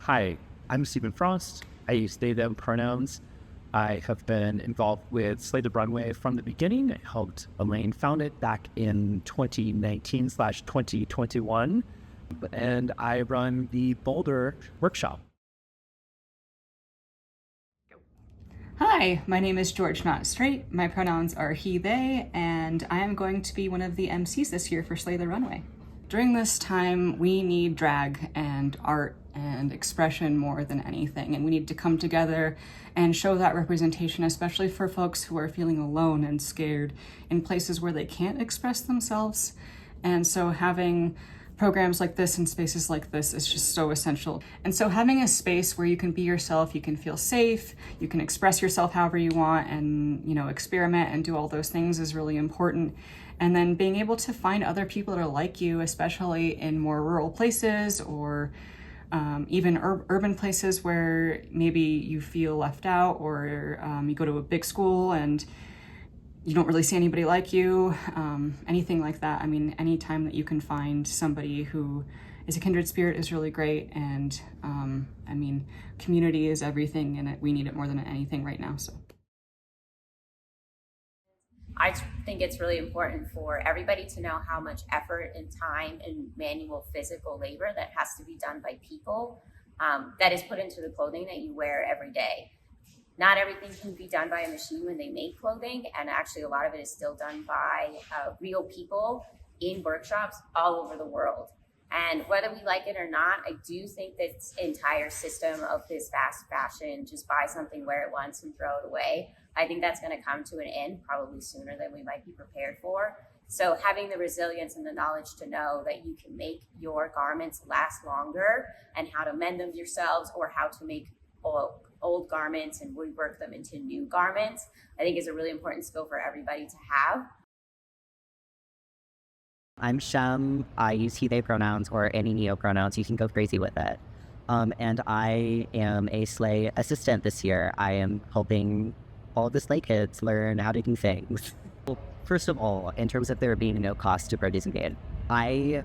Hi, I'm Stephen Frost. I use they, them pronouns. I have been involved with Slay the Runway from the beginning. I helped Elaine found it back in 2019/2021, and I run the Boulder workshop. Hi, my name is George Not Straight. My pronouns are he, they, and I am going to be one of the MCs this year for Slay the Runway. During this time, we need drag and art and expression more than anything, and we need to come together and show that representation, especially for folks who are feeling alone and scared in places where they can't express themselves. And so having programs like this and spaces like this is just so essential. And so having a space where you can be yourself, you can feel safe, you can express yourself however you want and, experiment and do all those things is really important. And then being able to find other people that are like you, especially in more rural places or even urban places where maybe you feel left out, or you go to a big school and you don't really see anybody like you, anything like that. I mean, anytime that you can find somebody who is a kindred spirit is really great. And community is everything, and we need it more than anything right now. So I think it's really important for everybody to know how much effort and time and manual physical labor that has to be done by people that is put into the clothing that you wear every day. Not everything can be done by a machine when they make clothing, and actually a lot of it is still done by real people in workshops all over the world. And whether we like it or not, I do think this entire system of this fast fashion, just buy something, wear it once and throw it away, I think that's going to come to an end probably sooner than we might be prepared for. So having the resilience and the knowledge to know that you can make your garments last longer and how to mend them yourselves, or how to make old garments and rework them into new garments, I think is a really important skill for everybody to have. I'm Shem. I use he, they pronouns or any neo pronouns. You can go crazy with it. And I am a Slay assistant this year. I am helping all the Slay kids learn how to do things. Well, first of all, in terms of there being no cost to participate, I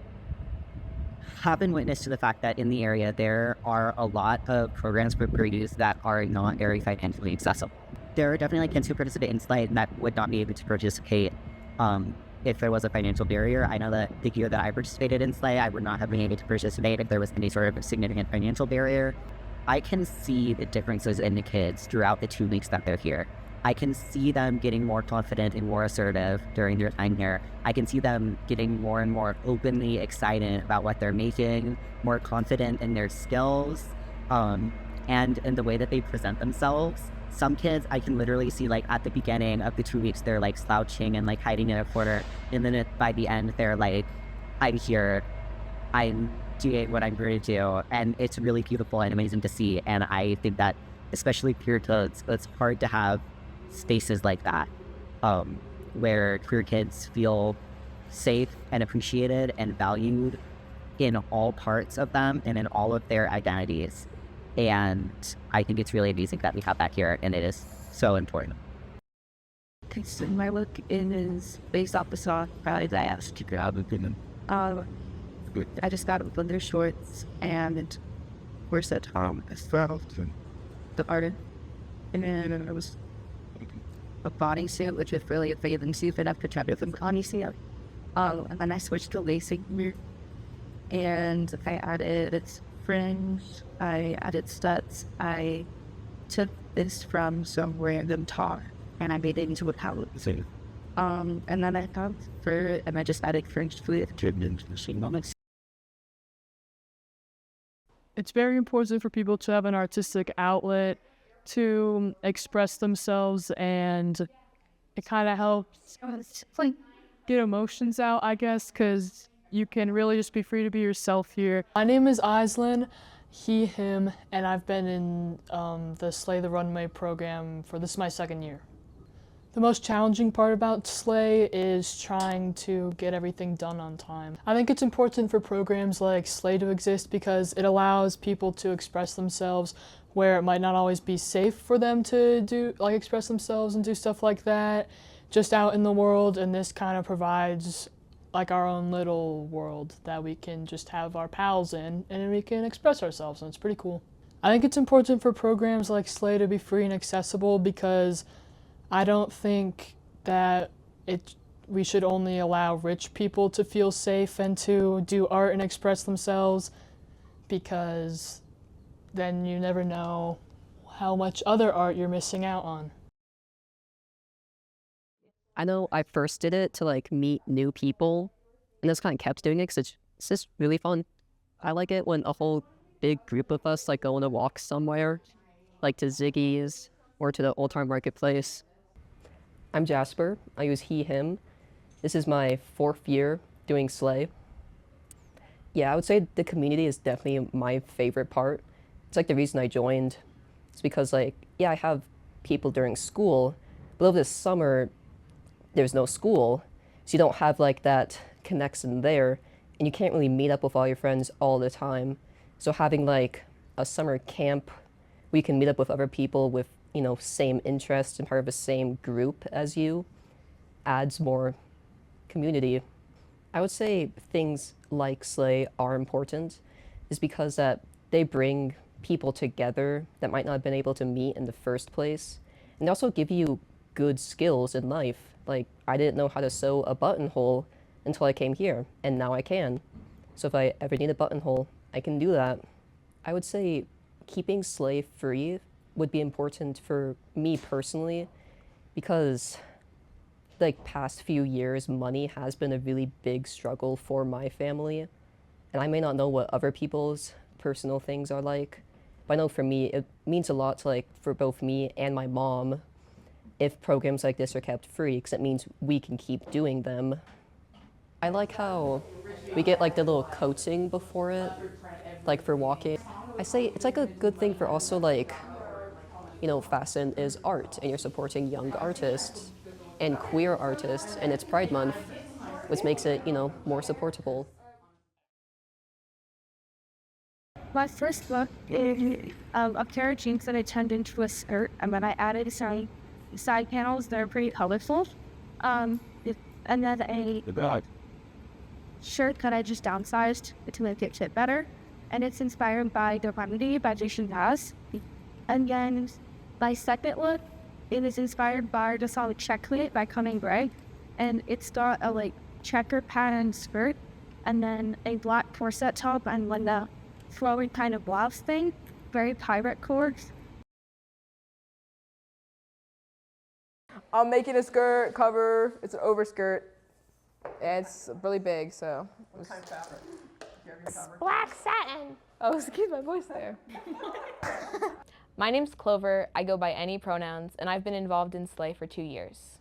have been witness to the fact that in the area there are a lot of programs for produce that are not very financially accessible. There are definitely kids who participate in Slay that would not be able to participate if there was a financial barrier. I know that the year that I participated in Slay, I would not have been able to participate if there was any sort of significant financial barrier. I can see the differences in the kids throughout the 2 weeks that they're here. I can see them getting more confident and more assertive during their time here. I can see them getting more and more openly excited about what they're making, more confident in their skills, and in the way that they present themselves. Some kids I can literally see, like, at the beginning of the 2 weeks, they're like slouching and like hiding in a corner. And then by the end, they're like, I'm here. I'm doing what I'm going to do. And it's really beautiful and amazing to see. And I think that, especially queer kids, it's hard to have spaces like that where queer kids feel safe and appreciated and valued in all parts of them and in all of their identities. And I think it's really amazing that we have that here, and it is so important. Okay, so my look is based off the song that I asked to grab a bit. I just got under shorts and corset. The artist, and then I was a bodysuit, which is really a bathing suit, but I've put with a bodysuit. And then I switched to lacing, and I added fringe, I added studs. I took this from some random top and I made it into a palette. And then I found fur and I just added fringe to it. It's very important for people to have an artistic outlet to express themselves, and it kind of helps get emotions out, I guess, because you can really just be free to be yourself here. My name is Aislinn, he, him, and I've been in the Slay the Runway program for this is my second year. The most challenging part about Slay is trying to get everything done on time. I think it's important for programs like Slay to exist because it allows people to express themselves where it might not always be safe for them to express themselves and do stuff like that just out in the world, and this kind of provides like our own little world that we can just have our pals in, and we can express ourselves, and it's pretty cool. I think it's important for programs like Slay to be free and accessible because I don't think that we should only allow rich people to feel safe and to do art and express themselves, because then you never know how much other art you're missing out on. I know I first did it to like meet new people, and just kind of kept doing it because it's just really fun. I like it when a whole big group of us like go on a walk somewhere, like to Ziggy's or to the Old Town Marketplace. I'm Jasper. I use he, him. This is my 4th year doing Slay. Yeah, I would say the community is definitely my favorite part. It's like the reason I joined. It's because like, yeah, I have people during school, but over the summer, there's no school, so you don't have like that connection there, and you can't really meet up with all your friends all the time. So having like a summer camp where you can meet up with other people with, you know, same interests and part of the same group as you adds more community. I would say things like Slay are important is because that they bring people together that might not have been able to meet in the first place, and they also give you good skills in life. Like, I didn't know how to sew a buttonhole until I came here, and now I can. So if I ever need a buttonhole, I can do that. I would say keeping Slay free would be important for me personally, because like past few years, money has been a really big struggle for my family. And I may not know what other people's personal things are like, but I know for me, it means a lot to like, for both me and my mom, if programs like this are kept free, because it means we can keep doing them. I like how we get like the little coaching before it, like for walking. I say it's like a good thing for also like, you know, fashion is art, and you're supporting young artists and queer artists, and it's Pride Month, which makes it, you know, more supportable. My first look is a pair of jeans that I turned into a skirt, and then I added some side panels that are pretty colorful. And then a shirt that I just downsized to make it fit better. And it's inspired by The Remedy by Jason Mraz. And then my second look, it is inspired by the song Checkmate by Conan Gray. And it's got a like checker pattern skirt, and then a black corset top, and then the flowing kind of blouse thing, very pirate chords. I'm making a skirt cover. It's an overskirt. And it's really big, so. What kind of fabric? Black satin. Oh, excuse my voice there. My name's Clover. I go by any pronouns, and I've been involved in Slay for 2 years.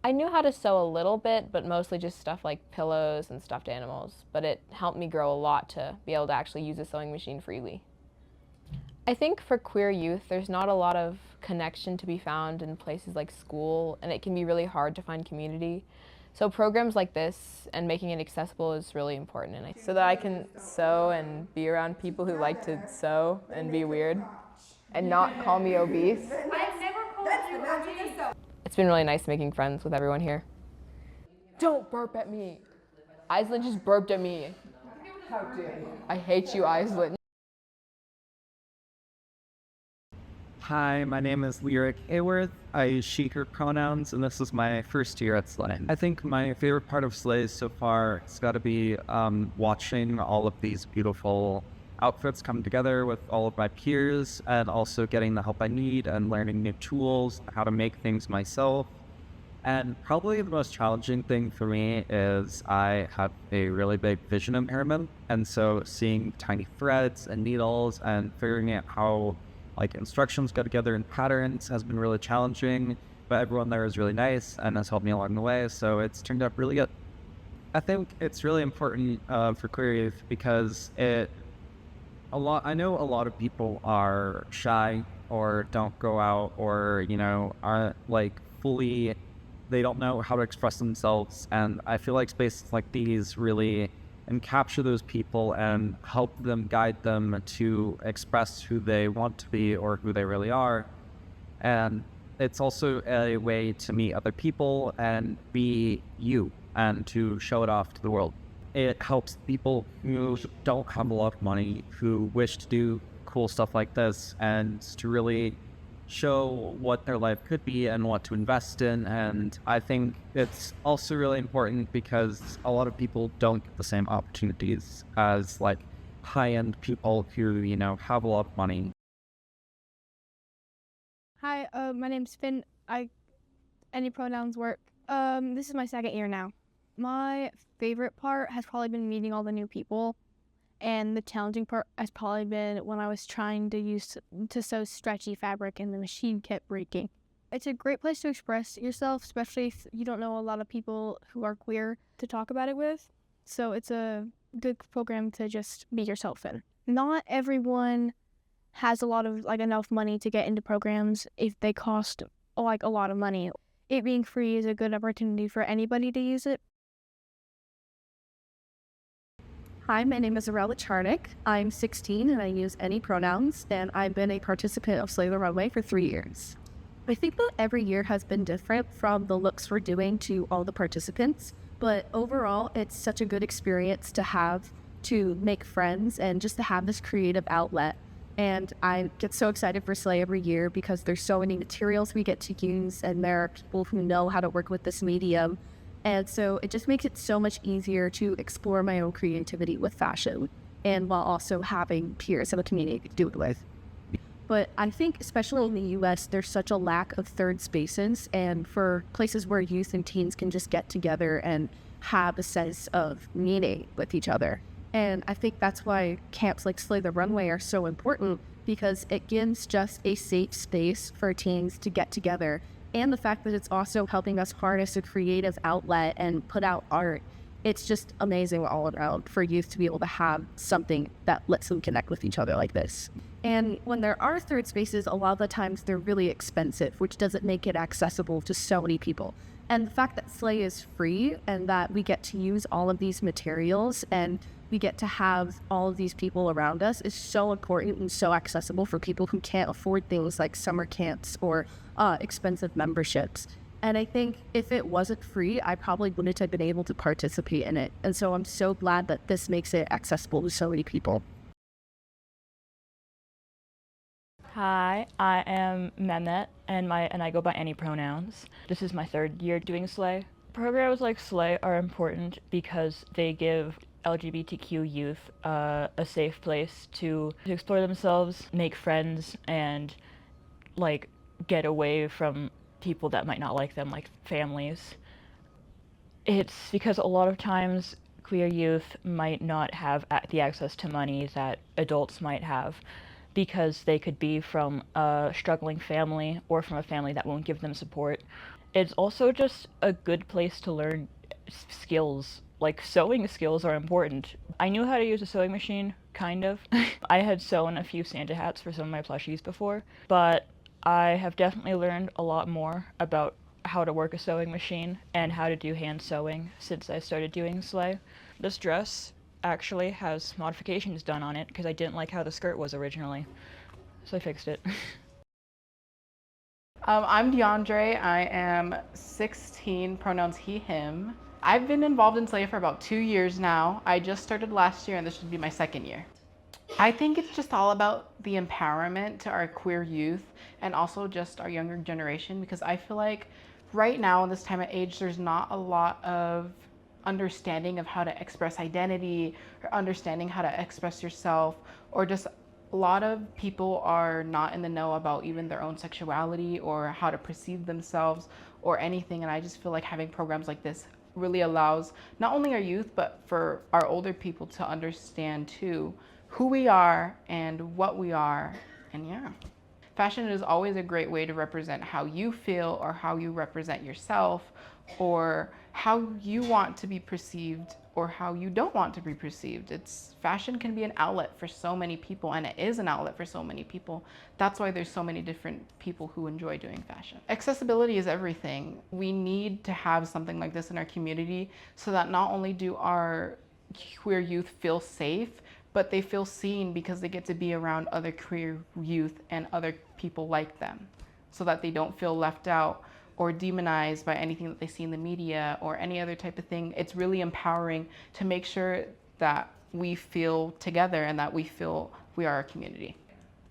I knew how to sew a little bit, but mostly just stuff like pillows and stuffed animals, but it helped me grow a lot to be able to actually use a sewing machine freely. I think for queer youth, there's not a lot of connection to be found in places like school, and it can be really hard to find community. So programs like this and making it accessible is really important. So that I can sew and be around people who like to sew and be weird and not call me obese. I've never called you obese. It's been really nice making friends with everyone here. Don't burp at me. Aislinn just burped at me. How dare you? I hate you, Aislinn. Hi, my name is Lyric Hayworth. I use she, her pronouns, and this is my first year at Slay. I think my favorite part of Slay so far has got to be watching all of these beautiful outfits come together with all of my peers, and also getting the help I need and learning new tools, how to make things myself. And probably the most challenging thing for me is I have a really big vision impairment, and so seeing tiny threads and needles and figuring out how like instructions go together in patterns has been really challenging, but everyone there is really nice and has helped me along the way, so it's turned out really good. I think it's really important for queer youth because I know a lot of people are shy or don't go out, or, you know, aren't like fully, they don't know how to express themselves, and I feel like spaces like these really capture those people and help them, guide them to express who they want to be or who they really are. And it's also a way to meet other people and be you. and to show it off to the world. It helps people who don't have a lot of money, who wish to do cool stuff like this, and to really show what their life could be and what to invest in. And I think it's also really important because a lot of people don't get the same opportunities as like high-end people who, you know, have a lot of money. Hi, my name's Finn. Any pronouns work. This is my second year now. My favorite part has probably been meeting all the new people, and the challenging part has probably been when I was trying to sew stretchy fabric and the machine kept breaking. It's a great place to express yourself, especially if you don't know a lot of people who are queer to talk about it with. So it's a good program to just be yourself in. Not everyone has a lot of enough money to get into programs if they cost a lot of money. It being free is a good opportunity for anybody to use it. Hi, my name is Arella Charnick. I'm 16 and I use any pronouns, and I've been a participant of Slay the Runway for 3 years. I think that every year has been different from the looks we're doing to all the participants, but overall, it's such a good experience to have, to make friends and just to have this creative outlet. And I get so excited for Slay every year because there's so many materials we get to use, and there are people who know how to work with this medium. And so it just makes it so much easier to explore my own creativity with fashion, and while also having peers in a community to do it with. But I think especially in the US, there's such a lack of third spaces, and for places where youth and teens can just get together and have a sense of meaning with each other. And I think that's why camps like Slay the Runway are so important, because it gives just a safe space for teens to get together. And the fact that it's also helping us harness a creative outlet and put out art. It's just amazing all around for youth to be able to have something that lets them connect with each other like this. And when there are third spaces, a lot of the times they're really expensive, which doesn't make it accessible to so many people. And the fact that Slay is free and that we get to use all of these materials and we get to have all of these people around us is so important and so accessible for people who can't afford things like summer camps or expensive memberships. And I think if it wasn't free, I probably wouldn't have been able to participate in it. And so I'm so glad that this makes it accessible to so many people. Hi, I am Mehmet, and I go by any pronouns. This is my third year doing Slay. Programs like Slay are important because they give LGBTQ youth a safe place to explore themselves, make friends, and get away from people that might not like them, like families. It's because a lot of times queer youth might not have the access to money that adults might have, because they could be from a struggling family or from a family that won't give them support. It's also just a good place to learn skills. Like, sewing skills are important. I knew how to use a sewing machine, kind of. I had sewn a few Santa hats for some of my plushies before, but I have definitely learned a lot more about how to work a sewing machine and how to do hand sewing since I started doing Slay. This dress actually has modifications done on it because I didn't like how the skirt was originally, so I fixed it. I'm DeAndre. I am 16, pronouns he, him. I've been involved in Slay for about 2 years now. I just started last year and this should be my second year. I think it's just all about the empowerment to our queer youth and also just our younger generation, because I feel like right now in this time of age, there's not a lot of understanding of how to express identity or understanding how to express yourself, or just a lot of people are not in the know about even their own sexuality or how to perceive themselves or anything. And I just feel like having programs like this really allows not only our youth, but for our older people to understand too who we are and what we are. And yeah, fashion is always a great way to represent how you feel or how you represent yourself or how you want to be perceived or how you don't want to be perceived. Fashion can be an outlet for so many people, and it is an outlet for so many people. That's why there's so many different people who enjoy doing fashion. Accessibility is everything. We need to have something like this in our community so that not only do our queer youth feel safe, but they feel seen because they get to be around other queer youth and other people like them, so that they don't feel left out or demonized by anything that they see in the media or any other type of thing. It's really empowering to make sure that we feel together and that we feel we are a community.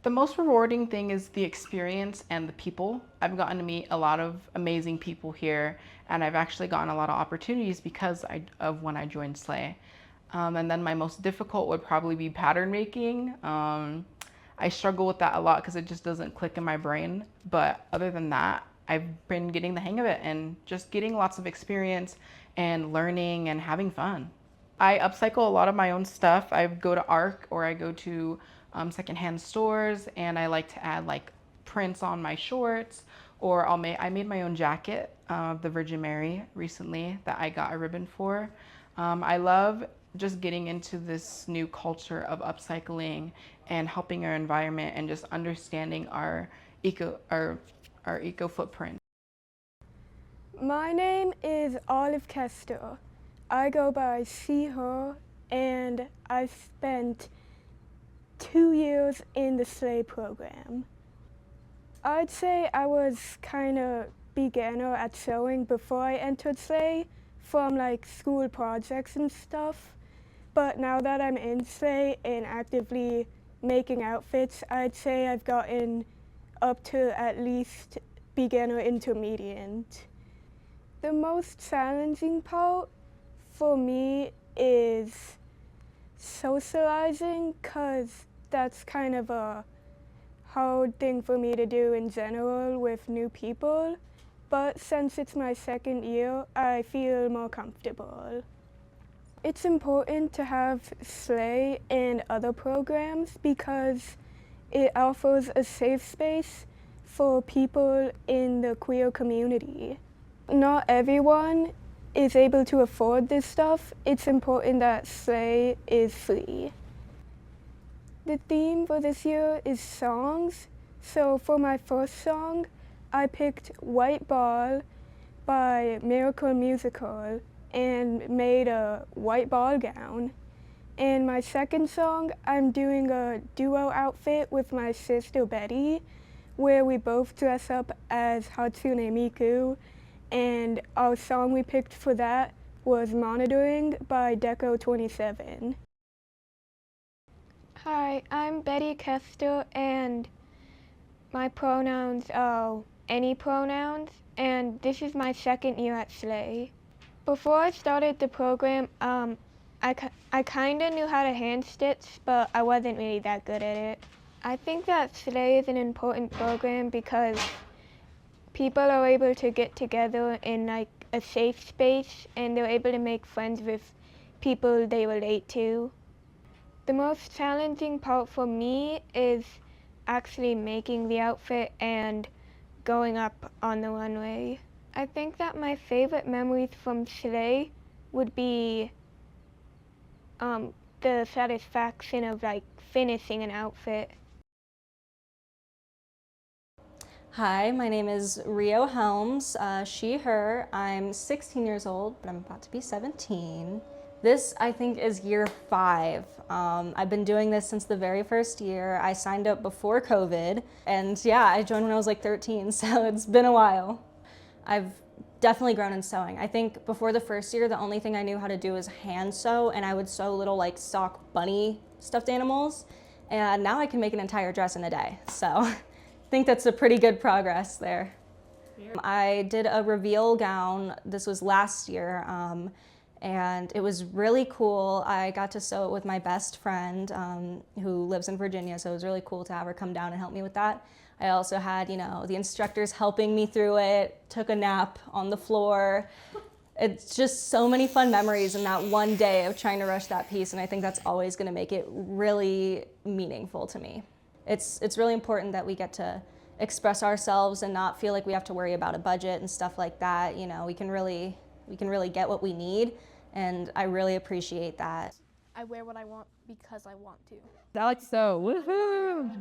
The most rewarding thing is the experience and the people. I've gotten to meet a lot of amazing people here, and I've actually gotten a lot of opportunities because of when I joined Slay. And then my most difficult would probably be pattern making. I struggle with that a lot because it just doesn't click in my brain. But other than that, I've been getting the hang of it and just getting lots of experience and learning and having fun. I upcycle a lot of my own stuff. I go to ARC or I go to secondhand stores, and I like to add like prints on my shorts, or I made my own jacket of the Virgin Mary recently that I got a ribbon for. I love just getting into this new culture of upcycling and helping our environment and just understanding our eco footprint. My name is Olive Kester. I go by she, her, and I spent 2 years in the Slay program. I'd say I was kind of beginner at sewing before I entered Slay from like school projects and stuff. But now that I'm in Slay and actively making outfits, I'd say I've gotten up to at least beginner intermediate. The most challenging part for me is socializing, because that's kind of a hard thing for me to do in general with new people. But since it's my second year, I feel more comfortable. It's important to have Slay and other programs because it offers a safe space for people in the queer community. Not everyone is able to afford this stuff. It's important that Slay is free. The theme for this year is songs. So for my first song, I picked White Ball by Miracle Musical and made a white ball gown. And my second song, I'm doing a duo outfit with my sister Betty, where we both dress up as Hatsune Miku. And our song we picked for that was Monitoring by Deco27. Hi, I'm Betty Kester, and my pronouns are any pronouns, and this is my second year at Slay. Before I started the program, I kind of knew how to hand stitch, but I wasn't really that good at it. I think that Slay is an important program because people are able to get together in like a safe space, and they're able to make friends with people they relate to. The most challenging part for me is actually making the outfit and going up on the runway. I think that my favorite memories from Slay would be the satisfaction of like finishing an outfit. Hi, my name is Rio Helms, she, her. I'm 16 years old, but I'm about to be 17. This, I think, is year 5. I've been doing this since the very first year. I signed up before COVID, and yeah, I joined when I was like 13, so it's been a while. I've definitely grown in sewing. I think before the first year, the only thing I knew how to do was hand sew, and I would sew little like sock bunny stuffed animals, and now I can make an entire dress in a day, so I think that's a pretty good progress there. I did a reveal gown, this was last year, and it was really cool. I got to sew it with my best friend who lives in Virginia, so it was really cool to have her come down and help me with that. I also had, the instructors helping me through it, took a nap on the floor. It's just so many fun memories in that one day of trying to rush that piece, and I think that's always gonna make it really meaningful to me. It's really important that we get to express ourselves and not feel like we have to worry about a budget and stuff like that. We can really get what we need, and I really appreciate that. I wear what I want because I want to. I like to sew, woohoo!